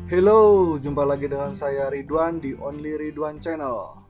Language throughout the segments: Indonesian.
Halo, jumpa lagi dengan saya Ridwan di Only Ridwan Channel.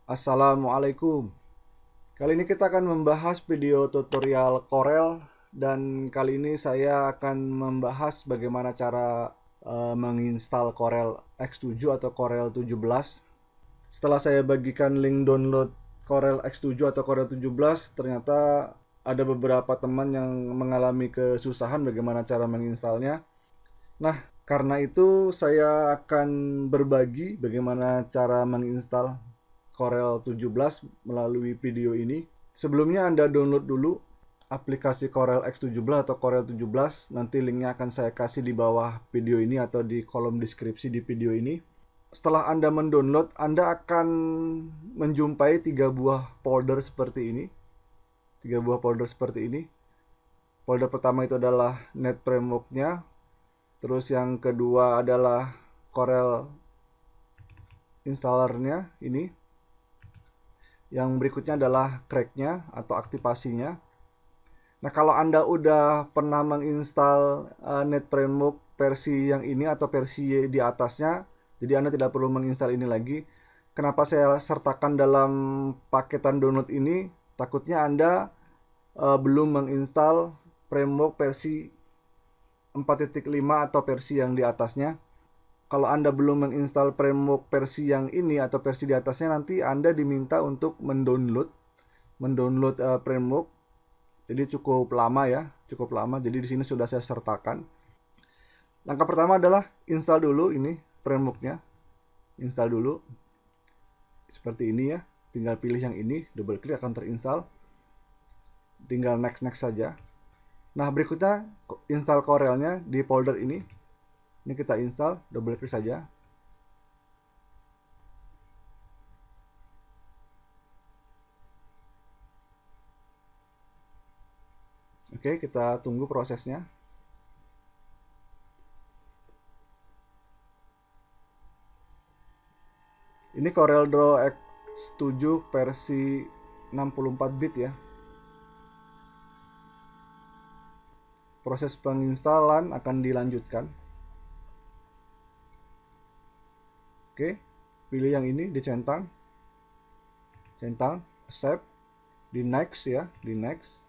Assalamualaikum. Kali ini kita akan membahas video tutorial Corel dan kali ini saya akan membahas bagaimana cara menginstal Corel X7 atau Corel 17. Setelah saya bagikan link download Corel X7 atau Corel 17, ternyata ada beberapa teman yang mengalami kesusahan bagaimana cara menginstalnya. Nah, karena itu saya akan berbagi bagaimana cara menginstal Corel 17 melalui video ini. Sebelumnya Anda download dulu aplikasi Corel X17 atau Corel 17. Nanti linknya akan saya kasih di bawah video ini atau di kolom deskripsi di video ini. Setelah Anda mendownload, Anda akan menjumpai 3 buah folder seperti ini. 3 buah folder seperti ini. Folder pertama itu adalah Net Framework-nya. Terus yang kedua adalah Corel installernya ini. Yang berikutnya adalah crack-nya atau aktivasinya. Nah, kalau Anda udah pernah menginstal Net Framework versi yang ini atau versi di atasnya, jadi Anda tidak perlu menginstal ini lagi. Kenapa saya sertakan dalam paketan download ini? Takutnya Anda belum menginstal framework versi 4.5 atau versi yang di atasnya. Kalau Anda belum menginstal framework versi yang ini atau versi di atasnya, nanti Anda diminta untuk mendownload framework. Jadi cukup lama ya, cukup lama. Jadi di sini sudah saya sertakan. Langkah pertama adalah install dulu ini frameworknya. Install dulu. Seperti ini ya. Tinggal pilih yang ini, double klik akan terinstall. Tinggal next saja. Nah, berikutnya install Corelnya di folder ini. Ini kita install, double klik saja. Oke, kita tunggu prosesnya. Ini CorelDRAW X7 versi 64 bit ya. Proses penginstalan akan dilanjutkan. Oke, pilih yang ini, dicentang. Centang, accept, di next ya, di next.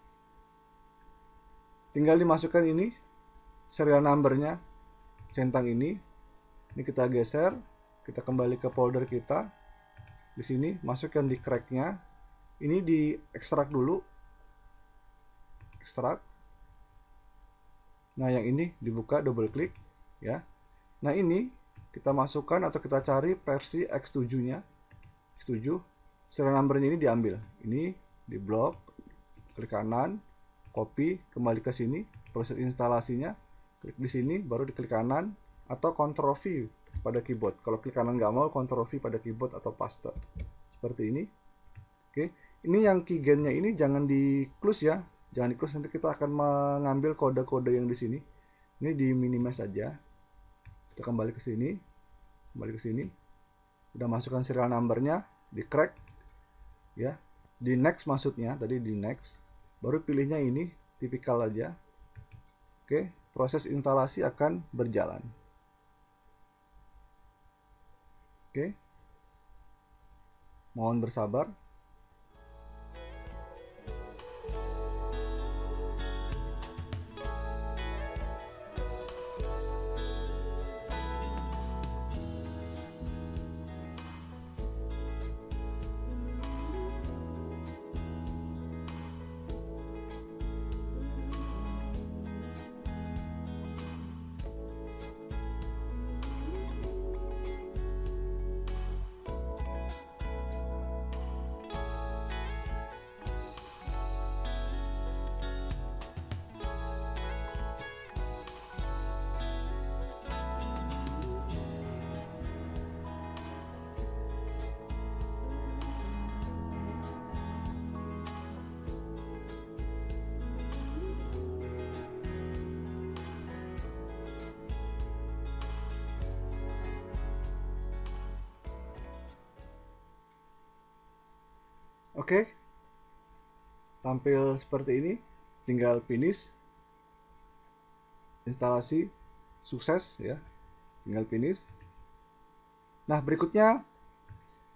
Tinggal dimasukkan ini, serial numbernya, centang ini. Ini kita geser, kita kembali ke folder kita. Di sini, masukkan di crack-nya. Ini di ekstrak dulu. Ekstrak. Nah, yang ini dibuka, double klik ya. Nah, ini kita masukkan atau kita cari versi X7-nya. X7, serial number-nya ini diambil. Ini di blok, klik kanan, copy, kembali ke sini, proses instalasinya, klik di sini, baru diklik kanan, atau Ctrl V pada keyboard. Kalau klik kanan nggak mau, Ctrl V pada keyboard atau paste. Seperti ini. Oke, ini yang keygen-nya ini jangan di close ya. Jangan di close, nanti kita akan mengambil kode-kode yang di sini. Ini di minimize saja. Kita kembali ke sini. Kembali ke sini. Udah masukkan serial number-nya, di crack ya. Di next maksudnya, tadi di next. Baru pilihnya ini, tipikal aja. Oke, proses instalasi akan berjalan. Oke. Mohon bersabar. Oke, tampil seperti ini. Tinggal finish. Instalasi sukses ya. Tinggal finish. Nah, berikutnya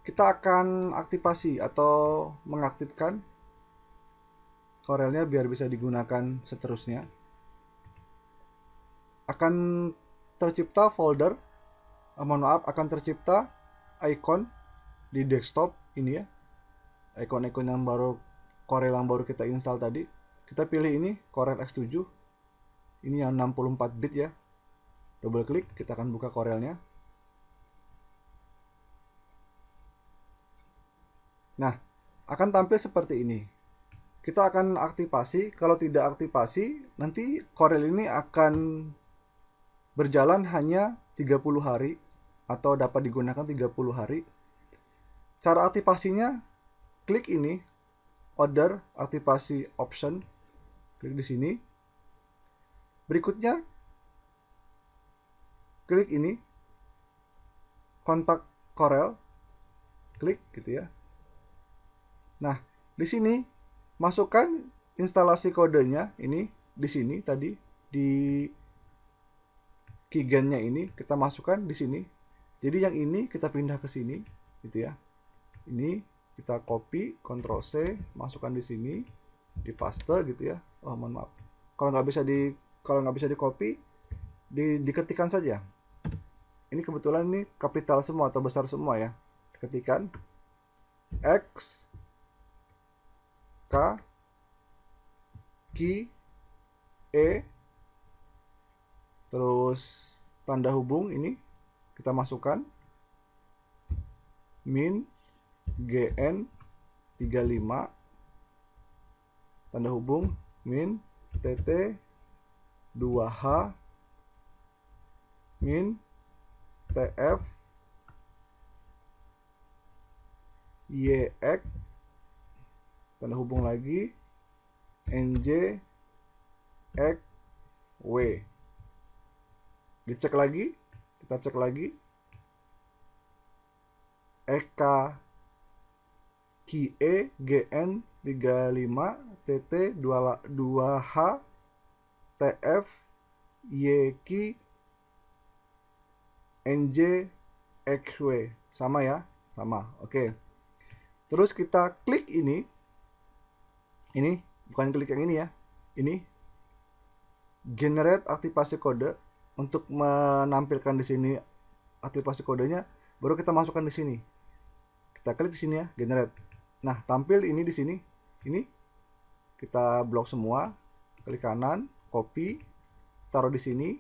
kita akan aktifasi atau mengaktifkan Corelnya biar bisa digunakan seterusnya. Akan tercipta folder, mohon maaf, akan tercipta icon di desktop ini ya. Icon-icon yang baru, Corel yang baru kita install tadi. Kita pilih ini, Corel X7. Ini yang 64 bit ya. Double klik, kita akan buka Corelnya. Nah, akan tampil seperti ini. Kita akan aktifasi. Kalau tidak aktifasi, nanti Corel ini akan berjalan hanya 30 hari atau dapat digunakan 30 hari. Cara aktifasinya, klik ini, order aktivasi option. Klik di sini. Berikutnya, klik ini, kontak Corel. Klik gitu ya. Nah, di sini masukkan instalasi kodenya ini di sini tadi di keygennya ini kita masukkan di sini. Jadi yang ini kita pindah ke sini gitu ya. Ini kita copy, Ctrl C, masukkan di sini, di paste gitu ya. Oh, mohon maaf. Kalau nggak bisa di copy, diketikkan saja. Ini kebetulan ini kapital semua atau besar semua ya. Ketikkan X K Q E terus tanda hubung ini kita masukkan min GN 35 tanda hubung min TT 2H min TF YX tanda hubung lagi NJ X W. Dicek lagi, kita cek lagi EK QE GN 35 TT 2H TF YQ NJ XW. Sama ya, sama. Oke. Terus kita klik ini bukan klik yang ini ya. Ini generate aktivasi kode. Untuk menampilkan di sini aktivasi kodenya, baru kita masukkan di sini. Kita klik di sini ya, generate. Nah, tampil ini di sini. Ini kita blok semua. Klik kanan, copy, taruh di sini.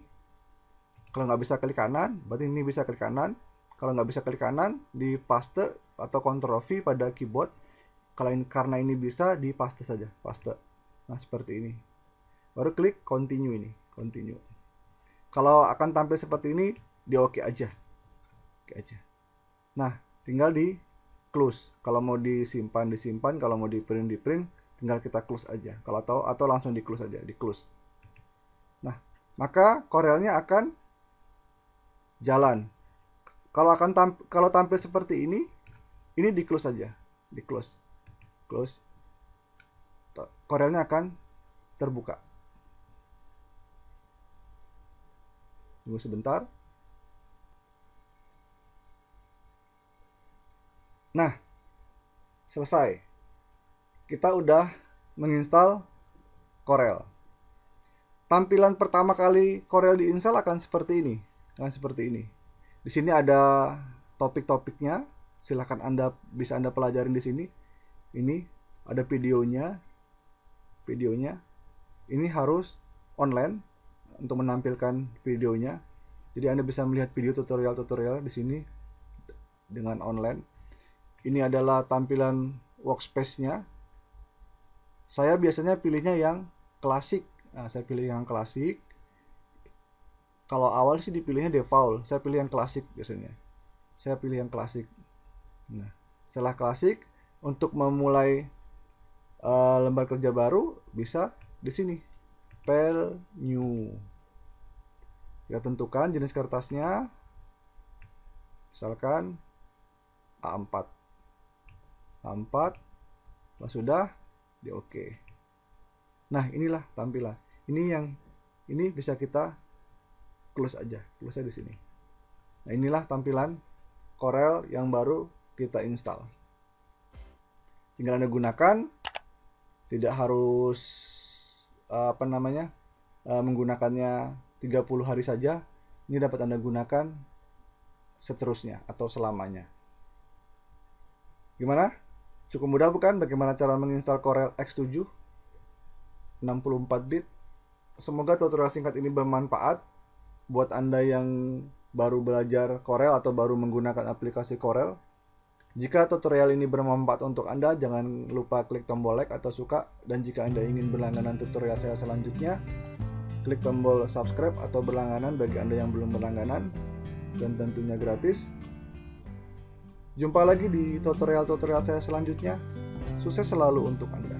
Kalau nggak bisa klik kanan, berarti ini bisa klik kanan. Kalau nggak bisa klik kanan, di paste atau Ctrl V pada keyboard. Kalau ini karena ini bisa, di paste saja, paste. Nah, seperti ini. Baru klik continue ini, continue. Kalau akan tampil seperti ini, di oke aja. Oke aja. Nah, tinggal di close. Kalau mau disimpan, kalau mau di print, tinggal kita close aja. Kalau atau langsung di close aja, di close. Nah, maka Corelnya akan jalan. Kalau tampil seperti ini di close aja, di close. Close. Corelnya akan terbuka. Tunggu sebentar. Nah, selesai. Kita udah menginstal Corel. Tampilan pertama kali Corel diinstal akan seperti ini. Di sini ada topik-topiknya. Silahkan bisa Anda pelajarin di sini. Ini ada videonya. Ini harus online untuk menampilkan videonya. Jadi Anda bisa melihat video tutorial-tutorial di sini dengan online. Ini adalah tampilan workspace-nya. Saya biasanya pilihnya yang klasik. Nah, saya pilih yang klasik. Kalau awal sih dipilihnya default. Saya pilih yang klasik biasanya. Saya pilih yang klasik. Nah, setelah klasik, untuk memulai lembar kerja baru bisa di sini. File new. Kita tentukan jenis kertasnya. Misalkan A4. Kalau sudah, di oke. Nah, inilah tampilan. Ini bisa kita close aja di sini. Nah, inilah tampilan Corel yang baru kita install. Tinggal Anda gunakan, tidak harus menggunakannya 30 hari saja. Ini dapat Anda gunakan seterusnya atau selamanya. Gimana? Cukup mudah bukan bagaimana cara menginstal Corel X7 64 bit? Semoga tutorial singkat ini bermanfaat buat Anda yang baru belajar Corel atau baru menggunakan aplikasi Corel. Jika tutorial ini bermanfaat untuk Anda, jangan lupa klik tombol like atau suka. Dan jika Anda ingin berlangganan tutorial saya selanjutnya, klik tombol subscribe atau berlangganan bagi Anda yang belum berlangganan, dan tentunya gratis. Jumpa lagi di tutorial-tutorial saya selanjutnya. Sukses selalu untuk Anda.